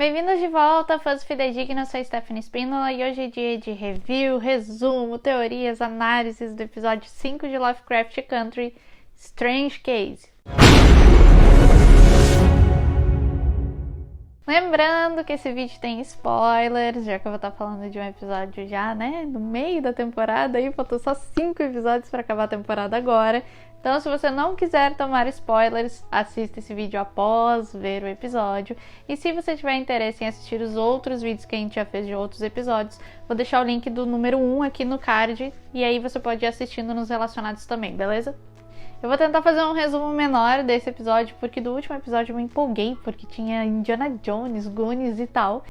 Bem-vindos de volta, fãs fidedignos, eu sou Stephanie Spínola e hoje é dia de review, resumo, teorias, análises do episódio 5 de Lovecraft Country, Strange Case. Lembrando que esse vídeo tem spoilers, já que eu vou estar falando de um episódio já, né, no meio da temporada, aí faltou só 5 episódios para acabar a temporada agora. Então, se você não quiser tomar spoilers, assista esse vídeo após ver o episódio. E se você tiver interesse em assistir os outros vídeos que a gente já fez de outros episódios, vou deixar o link do número 1 aqui no card, e aí você pode ir assistindo nos relacionados também, beleza? Eu vou tentar fazer um resumo menor desse episódio, porque do último episódio eu me empolguei, porque tinha Indiana Jones, Goonies e tal.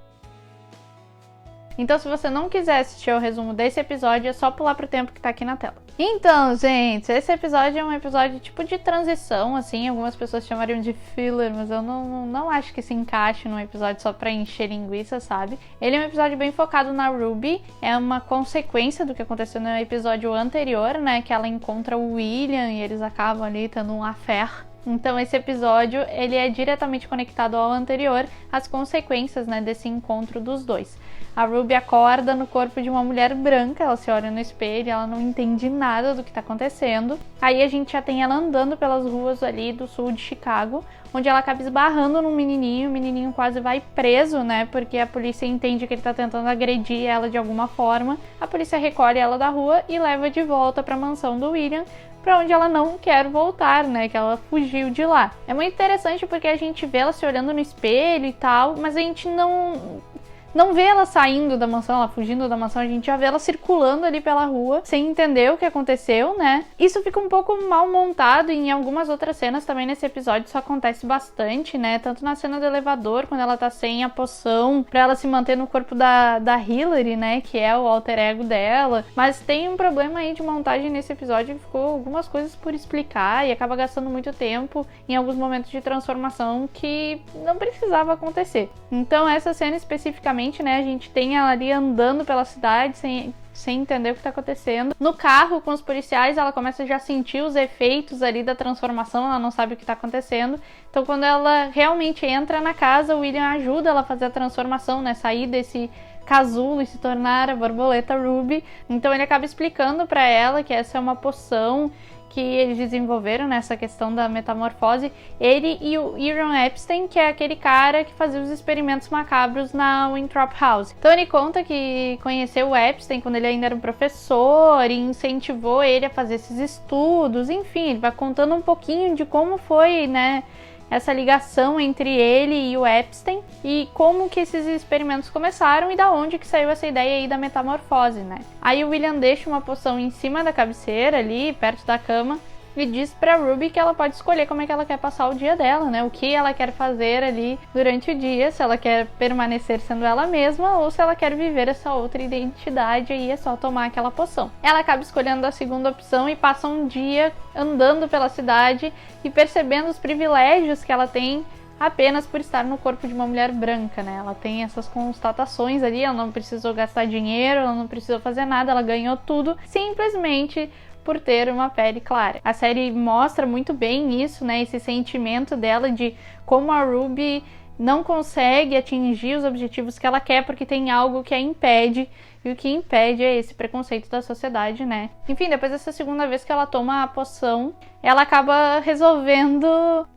Então, se você não quiser assistir o resumo desse episódio, é só pular pro tempo que tá aqui na tela. Então, gente, esse episódio é um episódio tipo de transição, assim, algumas pessoas chamariam de filler, mas eu não acho que se encaixe num episódio só pra encher linguiça, sabe? Ele é um episódio bem focado na Ruby, é uma consequência do que aconteceu no episódio anterior, né, que ela encontra o William e eles acabam ali tendo um affair. Então esse episódio, ele é diretamente conectado ao anterior, as consequências, né, desse encontro dos dois. A Ruby acorda no corpo de uma mulher branca, ela se olha no espelho, ela não entende nada do que está acontecendo. Aí a gente já tem ela andando pelas ruas ali do sul de Chicago, onde ela acaba esbarrando num menininho, o menininho quase vai preso, né, porque a polícia entende que ele está tentando agredir ela de alguma forma. A polícia recolhe ela da rua e leva de volta para a mansão do William, para onde ela não quer voltar, né, que ela fugiu de lá. É muito interessante porque a gente vê ela se olhando no espelho e tal, mas a gente não vê ela saindo da mansão, ela fugindo da mansão, a gente já vê ela circulando ali pela rua, sem entender o que aconteceu, né? Isso fica um pouco mal montado e em algumas outras cenas também nesse episódio isso acontece bastante, né? Tanto na cena do elevador, quando ela tá sem a poção, pra ela se manter no corpo da Hillary, né? Que é o alter ego dela. Mas tem um problema aí de montagem nesse episódio que ficou algumas coisas por explicar e acaba gastando muito tempo em alguns momentos de transformação que não precisava acontecer. Então essa cena especificamente, né, a gente tem ela ali andando pela cidade sem entender o que tá acontecendo. No carro com os policiais, ela começa já a sentir os efeitos ali da transformação, ela não sabe o que tá acontecendo. Então quando ela realmente entra na casa, o William ajuda ela a fazer a transformação, né, sair desse casulo e se tornar a borboleta Ruby. Então ele acaba explicando pra ela que essa é uma poção que eles desenvolveram nessa questão da metamorfose, ele e o Aaron Epstein, que é aquele cara que fazia os experimentos macabros na Winthrop House. Então ele conta que conheceu o Epstein quando ele ainda era um professor e incentivou ele a fazer esses estudos, enfim, ele vai contando um pouquinho de como foi, né, essa ligação entre ele e o Epstein e como que esses experimentos começaram e da onde que saiu essa ideia aí da metamorfose, né? Aí o William deixa uma poção em cima da cabeceira ali, perto da cama, e diz pra Ruby que ela pode escolher como é que ela quer passar o dia dela, né? O que ela quer fazer ali durante o dia, se ela quer permanecer sendo ela mesma ou se ela quer viver essa outra identidade e é só tomar aquela poção. Ela acaba escolhendo a segunda opção e passa um dia andando pela cidade e percebendo os privilégios que ela tem apenas por estar no corpo de uma mulher branca, né? Ela tem essas constatações ali, ela não precisou gastar dinheiro, ela não precisou fazer nada, ela ganhou tudo simplesmente por ter uma pele clara. A série mostra muito bem isso, né? Esse sentimento dela de como a Ruby não consegue atingir os objetivos que ela quer porque tem algo que a impede, e o que impede é esse preconceito da sociedade, né? Enfim, depois dessa segunda vez que ela toma a poção, ela acaba resolvendo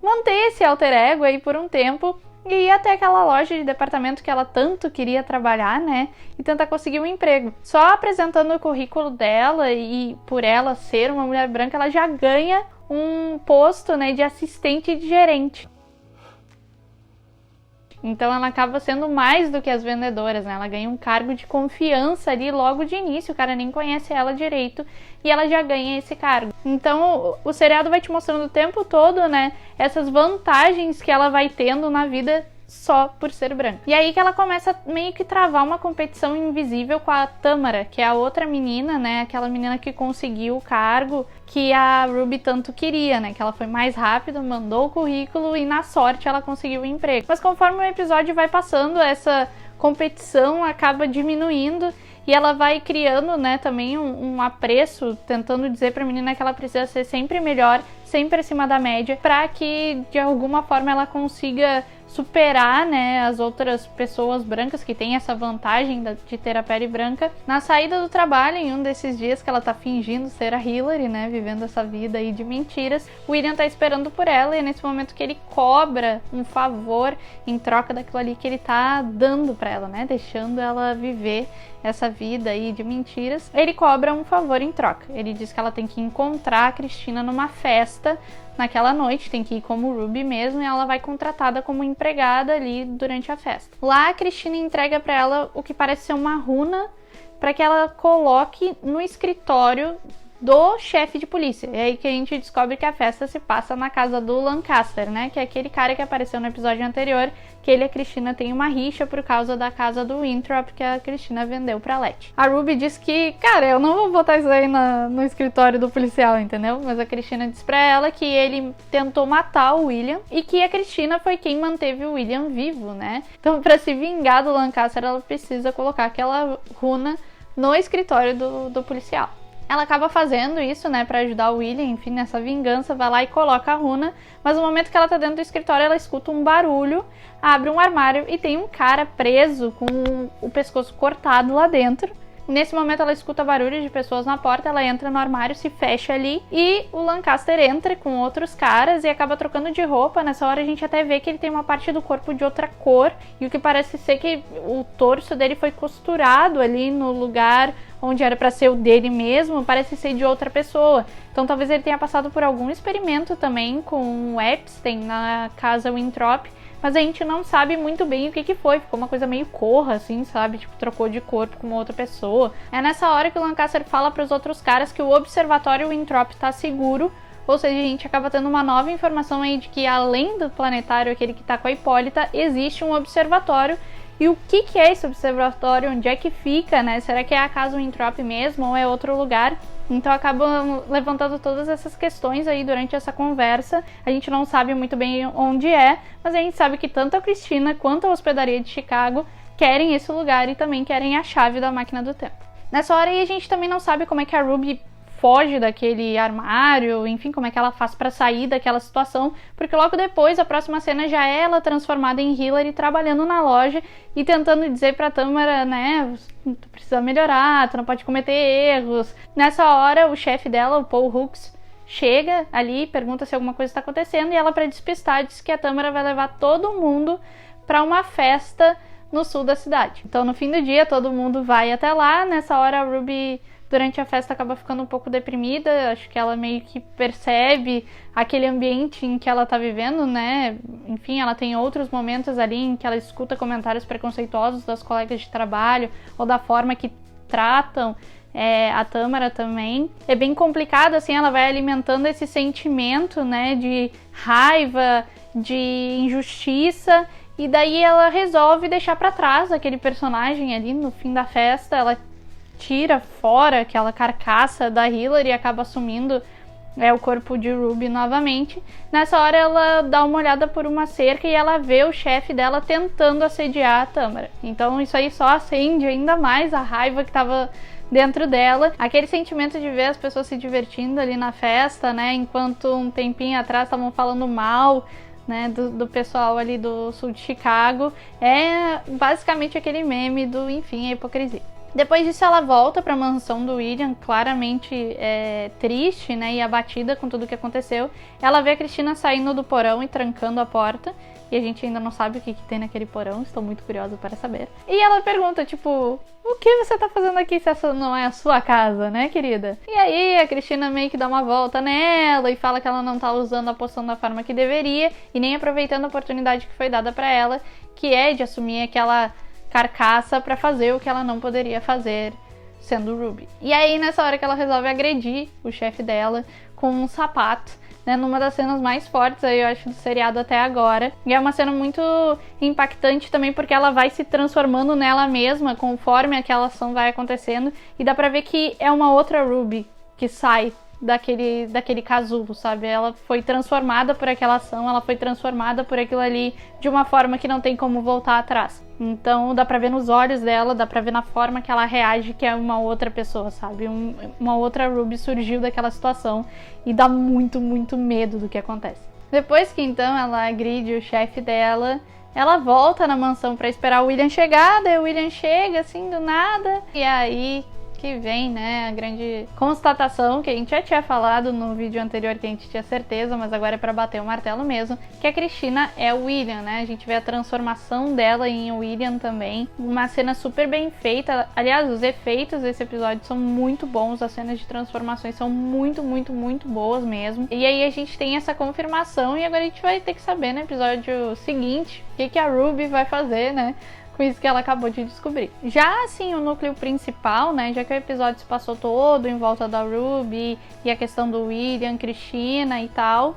manter esse alter ego aí por um tempo e ir até aquela loja de departamento que ela tanto queria trabalhar, né? E tentar conseguir um emprego. Só apresentando o currículo dela e por ela ser uma mulher branca, ela já ganha um posto, né, de assistente de gerente. Então ela acaba sendo mais do que as vendedoras, né? Ela ganha um cargo de confiança ali logo de início, o cara nem conhece ela direito e ela já ganha esse cargo. Então o seriado vai te mostrando o tempo todo, né, essas vantagens que ela vai tendo na vida só por ser branca. E aí que ela começa meio que travar uma competição invisível com a Tamara, que é a outra menina, né, aquela menina que conseguiu o cargo que a Ruby tanto queria, né, que ela foi mais rápida, mandou o currículo e na sorte ela conseguiu o emprego. Mas conforme o episódio vai passando, essa competição acaba diminuindo e ela vai criando, né, também um apreço, tentando dizer pra menina que ela precisa ser sempre melhor, sempre acima da média, pra que de alguma forma ela consiga superar, né, as outras pessoas brancas que têm essa vantagem de ter a pele branca. Na saída do trabalho, em um desses dias que ela tá fingindo ser a Hillary, né, vivendo essa vida aí de mentiras, o William tá esperando por ela e é nesse momento que ele cobra um favor em troca daquilo ali que ele tá dando pra ela, né, deixando ela viver essa vida aí de mentiras. Ele cobra um favor em troca. Ele diz que ela tem que encontrar a Cristina numa festa naquela noite, tem que ir como Ruby mesmo, e ela vai contratada como empregada ali durante a festa. Lá a Cristina entrega pra ela o que parece ser uma runa para que ela coloque no escritório do chefe de polícia. É aí que a gente descobre que a festa se passa na casa do Lancaster, né? Que é aquele cara que apareceu no episódio anterior, que ele e a Cristina têm uma rixa por causa da casa do Winthrop que a Cristina vendeu pra Letty. A Ruby diz que, cara, eu não vou botar isso aí no escritório do policial, entendeu? Mas a Cristina diz pra ela que ele tentou matar o William e que a Cristina foi quem manteve o William vivo, né? Então, pra se vingar do Lancaster, ela precisa colocar aquela runa no escritório do policial. Ela acaba fazendo isso, né, pra ajudar o William, enfim, nessa vingança, vai lá e coloca a runa, mas no momento que ela tá dentro do escritório, ela escuta um barulho, abre um armário e tem um cara preso com o pescoço cortado lá dentro. Nesse momento ela escuta barulho de pessoas na porta, ela entra no armário, se fecha ali e o Lancaster entra com outros caras e acaba trocando de roupa. Nessa hora a gente até vê que ele tem uma parte do corpo de outra cor e o que parece ser que o torso dele foi costurado ali no lugar onde era para ser o dele mesmo, parece ser de outra pessoa. Então talvez ele tenha passado por algum experimento também com o Epstein na casa Winthrop, mas a gente não sabe muito bem o que foi. Ficou uma coisa meio corra, assim, sabe? Tipo, trocou de corpo com uma outra pessoa. É nessa hora que o Lancaster fala para os outros caras que o observatório Winthrop tá seguro. Ou seja, a gente acaba tendo uma nova informação aí de que além do planetário, aquele que tá com a Hipólita, existe um observatório. E o que é esse observatório? Onde é que fica, né? Será que é a casa Winthrop mesmo ou é outro lugar? Então acabam levantando todas essas questões aí durante essa conversa. A gente não sabe muito bem onde é, mas a gente sabe que tanto a Cristina quanto a hospedaria de Chicago querem esse lugar e também querem a chave da máquina do tempo. Nessa hora aí a gente também não sabe como é que a Ruby foge daquele armário, enfim, como é que ela faz pra sair daquela situação, porque logo depois, a próxima cena já é ela transformada em Hillary, trabalhando na loja e tentando dizer pra Tamara, né, tu precisa melhorar, tu não pode cometer erros. Nessa hora, o chefe dela, o Paul Hooks, chega ali, pergunta se alguma coisa está acontecendo e ela, pra despistar, diz que a Tamara vai levar todo mundo pra uma festa no sul da cidade. Então, no fim do dia, todo mundo vai até lá. Nessa hora, a Ruby, durante a festa, acaba ficando um pouco deprimida. Acho que ela meio que percebe aquele ambiente em que ela tá vivendo, né? Enfim, ela tem outros momentos ali em que ela escuta comentários preconceituosos das colegas de trabalho ou da forma que tratam a Tamara também. É bem complicado, assim, ela vai alimentando esse sentimento, né, de raiva, de injustiça, e daí ela resolve deixar pra trás aquele personagem ali no fim da festa. Ela tira fora aquela carcaça da Hillary e acaba assumindo o corpo de Ruby novamente. Nessa hora ela dá uma olhada por uma cerca e ela vê o chefe dela tentando assediar a Tamara. Então isso aí só acende ainda mais a raiva que tava dentro dela. Aquele sentimento de ver as pessoas se divertindo ali na festa, né, enquanto um tempinho atrás estavam falando mal, né, do pessoal ali do sul de Chicago. É basicamente aquele meme do, enfim, a hipocrisia. Depois disso ela volta para a mansão do William, claramente triste, né, e abatida com tudo que aconteceu. Ela vê a Cristina saindo do porão e trancando a porta, e a gente ainda não sabe o que tem naquele porão, estou muito curiosa para saber. E ela pergunta, tipo, o que você tá fazendo aqui se essa não é a sua casa, né, querida? E aí a Cristina meio que dá uma volta nela e fala que ela não tá usando a poção da forma que deveria e nem aproveitando a oportunidade que foi dada para ela, que é de assumir aquela carcaça pra fazer o que ela não poderia fazer sendo Ruby. E aí nessa hora que ela resolve agredir o chefe dela com um sapato, né, numa das cenas mais fortes aí, eu acho, do seriado até agora. E é uma cena muito impactante também porque ela vai se transformando nela mesma conforme aquela ação vai acontecendo, e dá pra ver que é uma outra Ruby que sai daquele casulo, sabe? Ela foi transformada por aquela ação, ela foi transformada por aquilo ali de uma forma que não tem como voltar atrás. Então dá pra ver nos olhos dela, dá pra ver na forma que ela reage que é uma outra pessoa, sabe? Uma outra Ruby surgiu daquela situação e dá muito, muito medo do que acontece. Depois que então ela agride o chefe dela, ela volta na mansão pra esperar o William chegar, daí o William chega assim do nada, e aí que vem, né, a grande constatação que a gente já tinha falado no vídeo anterior, que a gente tinha certeza, mas agora é pra bater o martelo mesmo, que a Cristina é o William, né, a gente vê a transformação dela em William também, uma cena super bem feita, aliás, os efeitos desse episódio são muito bons, as cenas de transformações são muito, muito, muito boas mesmo, e aí a gente tem essa confirmação, e agora a gente vai ter que saber no episódio seguinte o que a Ruby vai fazer, né, com isso que ela acabou de descobrir. Já assim, o núcleo principal, né, já que o episódio se passou todo em volta da Ruby e a questão do William, Cristina e tal,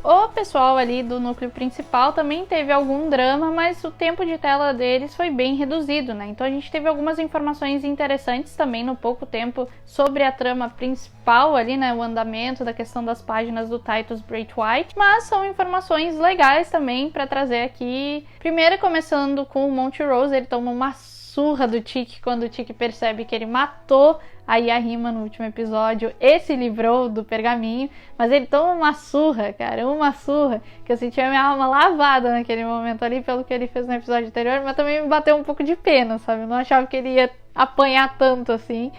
o pessoal ali do núcleo principal também teve algum drama, mas o tempo de tela deles foi bem reduzido, né? Então a gente teve algumas informações interessantes também no pouco tempo sobre a trama principal ali, né? O andamento da questão das páginas do Titus Braithwaite, mas são informações legais também para trazer aqui. Primeiro, começando com o Montrose, ele toma uma surra do Tick quando o Tick percebe que ele matou a Yarima no último episódio e se livrou do pergaminho, mas ele toma uma surra, cara, uma surra, que eu senti a minha alma lavada naquele momento ali pelo que ele fez no episódio anterior, mas também me bateu um pouco de pena, sabe? Eu não achava que ele ia apanhar tanto assim,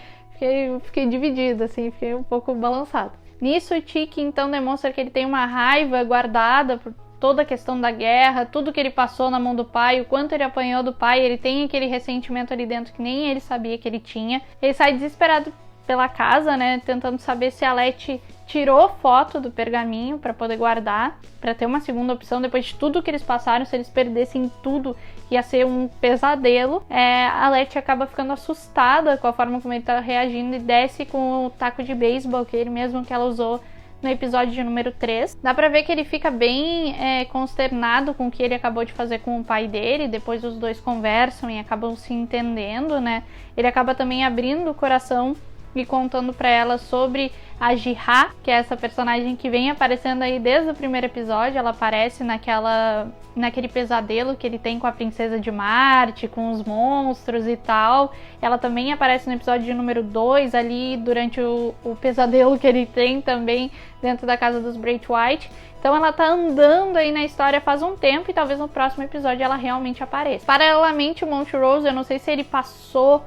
fiquei dividida, assim, fiquei um pouco balançada. Nisso o Tick então demonstra que ele tem uma raiva guardada por toda a questão da guerra, tudo que ele passou na mão do pai, o quanto ele apanhou do pai, ele tem aquele ressentimento ali dentro que nem ele sabia que ele tinha. Ele sai desesperado pela casa, né, tentando saber se a Letty tirou foto do pergaminho para poder guardar, para ter uma segunda opção depois de tudo que eles passaram. Se eles perdessem tudo, ia ser um pesadelo. A Letty acaba ficando assustada com a forma como ele tá reagindo e desce com o taco de beisebol, aquele mesmo que ela usou no episódio de número 3. Dá pra ver que ele fica bem consternado com o que ele acabou de fazer com o pai dele. Depois os dois conversam e acabam se entendendo, né? Ele acaba também abrindo o coração e contando pra ela sobre a Jihá, que é essa personagem que vem aparecendo aí desde o primeiro episódio. Ela aparece naquele pesadelo que ele tem com a princesa de Marte, com os monstros e tal. Ela também aparece no episódio de número 2, ali durante o pesadelo que ele tem também dentro da casa dos Braithwaite. Então ela tá andando aí na história faz um tempo e talvez no próximo episódio ela realmente apareça. Paralelamente, o Montrose, eu não sei se ele passou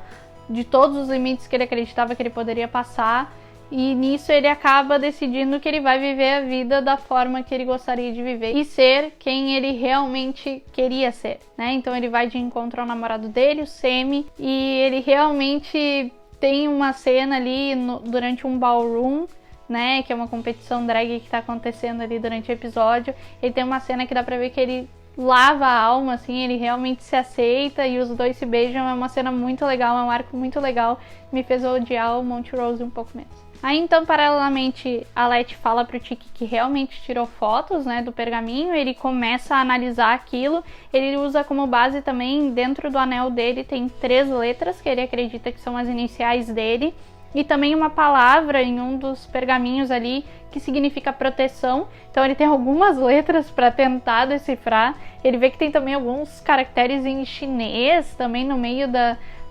de todos os limites que ele acreditava que ele poderia passar, e nisso ele acaba decidindo que ele vai viver a vida da forma que ele gostaria de viver e ser quem ele realmente queria ser, né? Então ele vai de encontro ao namorado dele, o Semi, e ele realmente tem uma cena ali durante um ballroom, né, que é uma competição drag que tá acontecendo ali durante o episódio. Ele tem uma cena que dá pra ver que ele lava a alma, assim, ele realmente se aceita e os dois se beijam. É uma cena muito legal, é um arco muito legal, me fez odiar o Montrose um pouco menos. Aí então, paralelamente, a Letty fala pro Tick que realmente tirou fotos, né, do pergaminho. Ele começa a analisar aquilo, ele usa como base também, dentro do anel dele tem 3 letras que ele acredita que são as iniciais dele, e também uma palavra em um dos pergaminhos ali que significa proteção. Então ele tem algumas letras para tentar decifrar. Ele vê que tem também alguns caracteres em chinês também no meio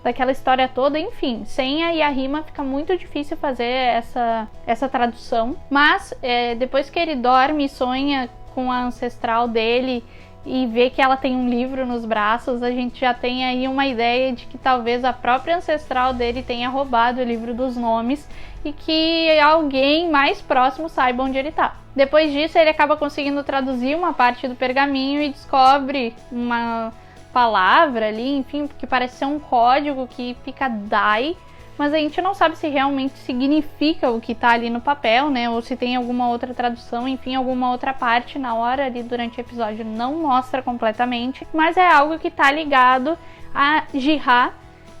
daquela história toda. Enfim, sem a Yarima fica muito difícil fazer essa tradução. Mas depois que ele dorme e sonha com a ancestral dele e vê que ela tem um livro nos braços, a gente já tem aí uma ideia de que talvez a própria ancestral dele tenha roubado o livro dos nomes e que alguém mais próximo saiba onde ele tá. Depois disso, ele acaba conseguindo traduzir uma parte do pergaminho e descobre uma palavra ali, enfim, que parece ser um código que fica Dai, mas a gente não sabe se realmente significa o que tá ali no papel, né? Ou se tem alguma outra tradução, enfim, alguma outra parte na hora ali durante o episódio não mostra completamente, mas é algo que tá ligado a Jihá,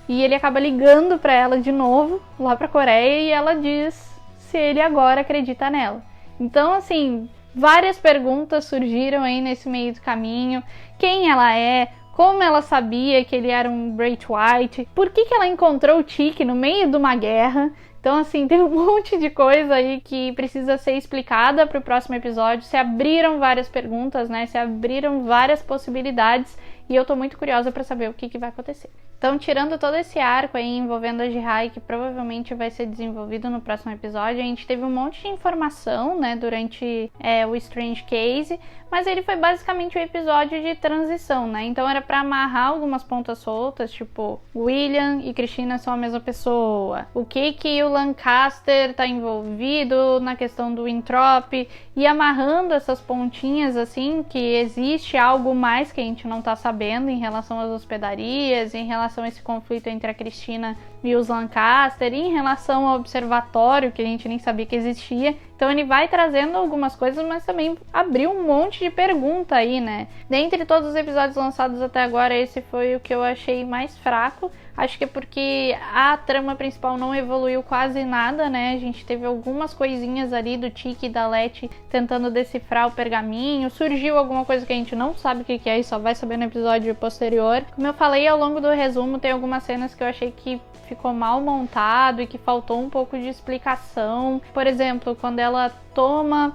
e ele acaba ligando pra ela de novo, lá pra Coreia, e ela diz se ele agora acredita nela. Então, assim, várias perguntas surgiram aí nesse meio do caminho. Quem ela é? Como ela sabia que ele era um Braithwaite? Por que ela encontrou o Tick no meio de uma guerra? Então, assim, tem um monte de coisa aí que precisa ser explicada para o próximo episódio. Se abriram várias perguntas, né? Se abriram várias possibilidades. e eu tô muito curiosa pra saber o que vai acontecer. Então, tirando todo esse arco aí envolvendo a Jihai, que provavelmente vai ser desenvolvido no próximo episódio, a gente teve um monte de informação, né, durante o Strange Case, mas ele foi basicamente um episódio de transição, né? Então era pra amarrar algumas pontas soltas, tipo, William e Cristina são a mesma pessoa. O que o Lancaster tá envolvido na questão do Winthrop, e amarrando essas pontinhas, assim, que existe algo mais que a gente não tá sabendo em relação às hospedarias, em relação a esse conflito entre a Cristina e os Lancaster, e em relação ao observatório, que a gente nem sabia que existia. Então ele vai trazendo algumas coisas, mas também abriu um monte de pergunta aí, né? Dentre todos os episódios lançados até agora, esse foi o que eu achei mais fraco. Acho que é porque a trama principal não evoluiu quase nada, né? A gente teve algumas coisinhas ali do Tiki e da Letty tentando decifrar o pergaminho. Surgiu alguma coisa que a gente não sabe o que é e só vai saber no episódio posterior. Como eu falei ao longo do resumo, tem algumas cenas que eu achei que ficou mal montado e que faltou um pouco de explicação. Por exemplo, quando ela toma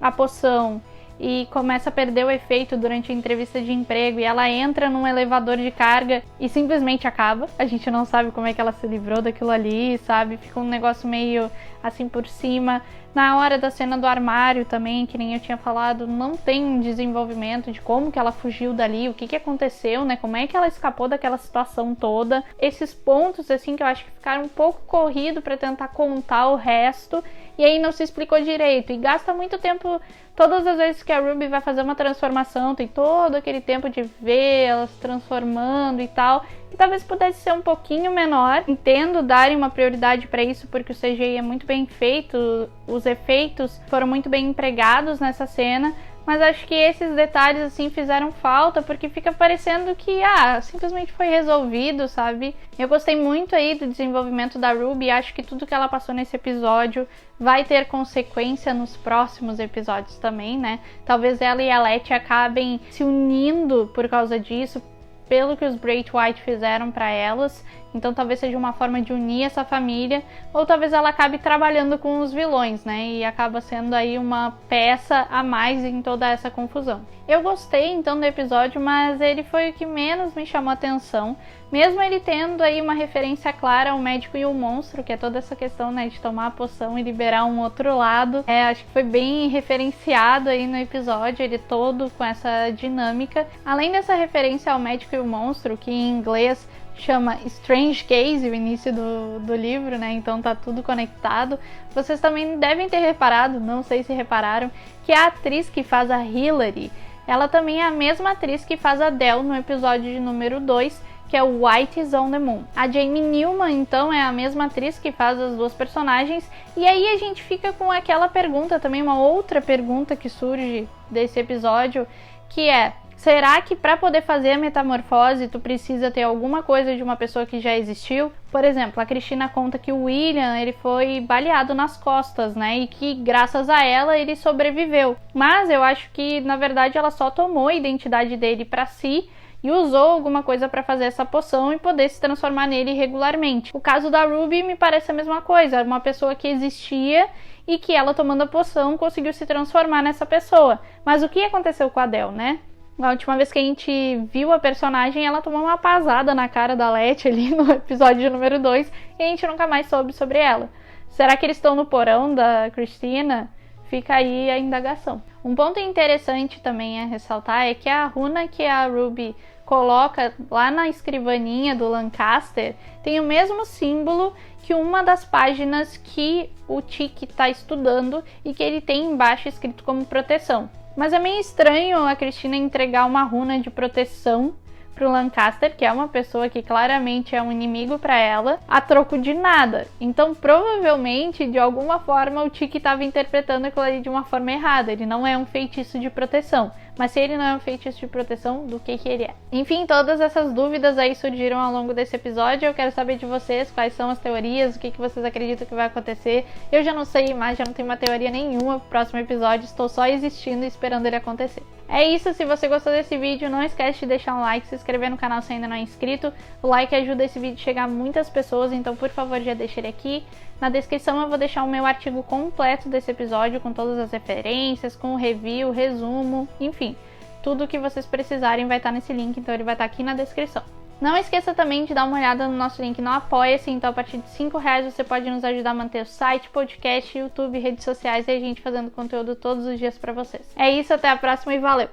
a poção e começa a perder o efeito durante a entrevista de emprego e ela entra num elevador de carga e simplesmente acaba. A gente não sabe como é que ela se livrou daquilo ali, sabe? Fica um negócio meio assim por cima. Na hora da cena do armário também, que nem eu tinha falado, não tem um desenvolvimento de como que ela fugiu dali, o que aconteceu, né? Como é que ela escapou daquela situação toda. Esses pontos, assim, que eu acho que ficaram um pouco corrido para tentar contar o resto, e aí não se explicou direito. E gasta muito tempo, todas as vezes que a Ruby vai fazer uma transformação, tem todo aquele tempo de ver ela se transformando e tal, que talvez pudesse ser um pouquinho menor. Entendo darem uma prioridade para isso, porque o CGI é muito bem feito, os efeitos foram muito bem empregados nessa cena, mas acho que esses detalhes assim fizeram falta, porque fica parecendo que simplesmente foi resolvido, sabe? Eu gostei muito aí do desenvolvimento da Ruby, acho que tudo que ela passou nesse episódio vai ter consequência nos próximos episódios também, né? Talvez ela e a Letty acabem se unindo por causa disso, pelo que os Braithwaite fizeram para elas. Então talvez seja uma forma de unir essa família, ou talvez ela acabe trabalhando com os vilões, né? E acaba sendo aí uma peça a mais em toda essa confusão. Eu gostei então do episódio, mas ele foi o que menos me chamou a atenção. Mesmo ele tendo aí uma referência clara ao médico e o monstro, que é toda essa questão, né, de tomar a poção e liberar um outro lado. Acho que foi bem referenciado aí no episódio, ele todo com essa dinâmica. Além dessa referência ao médico e o monstro, que em inglês chama Strange Case, o início do livro, né? Então tá tudo conectado. Vocês também devem ter reparado, não sei se repararam, que a atriz que faz a Hilary, ela também é a mesma atriz que faz a Dell no episódio de número 2, que é o White is on the Moon. A Jamie Newman, então, é a mesma atriz que faz as duas personagens. E aí a gente fica com aquela pergunta, também uma outra pergunta que surge desse episódio, que é: será que para poder fazer a metamorfose tu precisa ter alguma coisa de uma pessoa que já existiu? Por exemplo, a Cristina conta que o William, ele foi baleado nas costas, né? E que graças a ela ele sobreviveu. Mas eu acho que na verdade ela só tomou a identidade dele para si e usou alguma coisa para fazer essa poção e poder se transformar nele regularmente. O caso da Ruby me parece a mesma coisa, uma pessoa que existia e que ela, tomando a poção, conseguiu se transformar nessa pessoa. Mas o que aconteceu com a Dell, né? A última vez que a gente viu a personagem, ela tomou uma pasada na cara da Letty ali no episódio número 2 e a gente nunca mais soube sobre ela. Será que eles estão no porão da Cristina? Fica aí a indagação. Um ponto interessante também a ressaltar é que a runa que a Ruby coloca lá na escrivaninha do Lancaster tem o mesmo símbolo que uma das páginas que o Tiki está estudando e que ele tem embaixo escrito como proteção. Mas é meio estranho a Cristina entregar uma runa de proteção pro Lancaster, que é uma pessoa que claramente é um inimigo para ela, a troco de nada. Então, provavelmente, de alguma forma, o Tiki estava interpretando aquilo ali de uma forma errada. Ele não é um feitiço de proteção. Mas se ele não é um feitiço de proteção, do que ele é? Enfim, todas essas dúvidas aí surgiram ao longo desse episódio. Eu quero saber de vocês quais são as teorias, o que vocês acreditam que vai acontecer. Eu já não sei mais, já não tenho uma teoria nenhuma pro próximo episódio. Estou só existindo e esperando ele acontecer. É isso, se você gostou desse vídeo, não esquece de deixar um like, se inscrever no canal se ainda não é inscrito. O like ajuda esse vídeo a chegar a muitas pessoas, então por favor já deixe ele aqui. Na descrição eu vou deixar o meu artigo completo desse episódio, com todas as referências, com o review, resumo, enfim. tudo que vocês precisarem vai estar nesse link, então ele vai estar aqui na descrição. Não esqueça também de dar uma olhada no nosso link no Apoia-se, então a partir de R$5 você pode nos ajudar a manter o site, podcast, YouTube, redes sociais e a gente fazendo conteúdo todos os dias pra vocês. É isso, até a próxima e valeu!